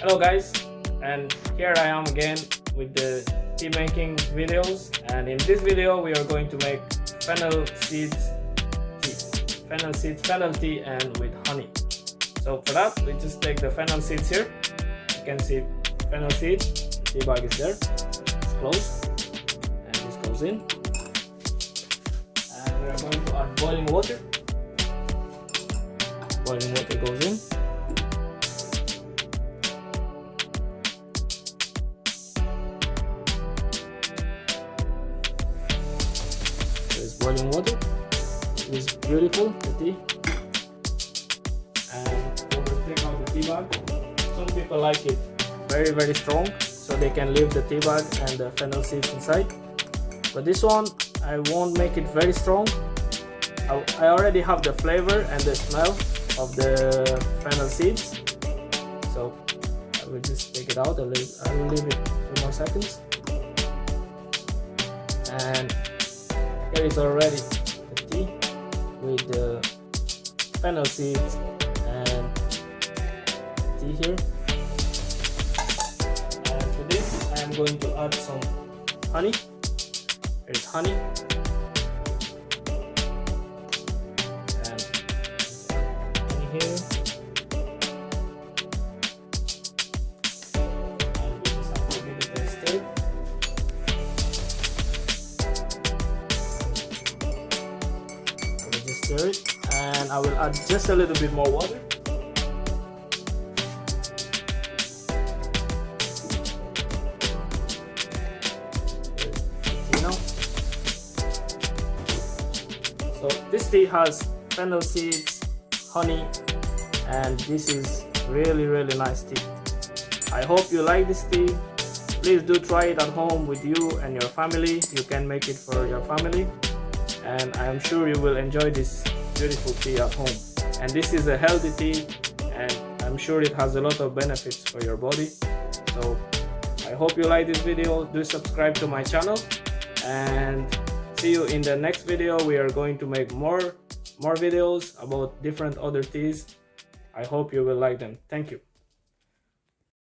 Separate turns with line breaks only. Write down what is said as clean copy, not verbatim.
Hello guys, and here I am again with the tea making videos, and in this video we are going to make fennel seeds tea and with honey. So for that we just take the fennel seeds here. You can see fennel seeds, the tea bag is there, it's closed, and this goes in, and we are going to add boiling water. Boiling water goes in. Boiling water. It is beautiful, the tea. And we will take out the tea bag. Some people like it very strong, so they can leave the tea bag and the fennel seeds inside. But this one, I won't make it very strong. I already have the flavor and the smell of the fennel seeds, so I will just take it out. I will leave it 2 more seconds. And here is already the tea with the fennel seeds and tea here. And for this I am going to add some honey. There is honey. And honey here. And we just have to give it a stir. Stir it, and I will add just a little bit more water. So this tea has fennel seeds, honey, and this is really nice tea. I hope you like this tea. Please do try it at home with you and your family. You can make it for your family, and I am sure you will enjoy this beautiful tea at home. And this is a healthy tea, and I'm sure it has a lot of benefits for your body. So I hope you like this video. Do subscribe to my channel, and see you in the next video. We are going to make more videos about different other teas. I hope you will like them. Thank you.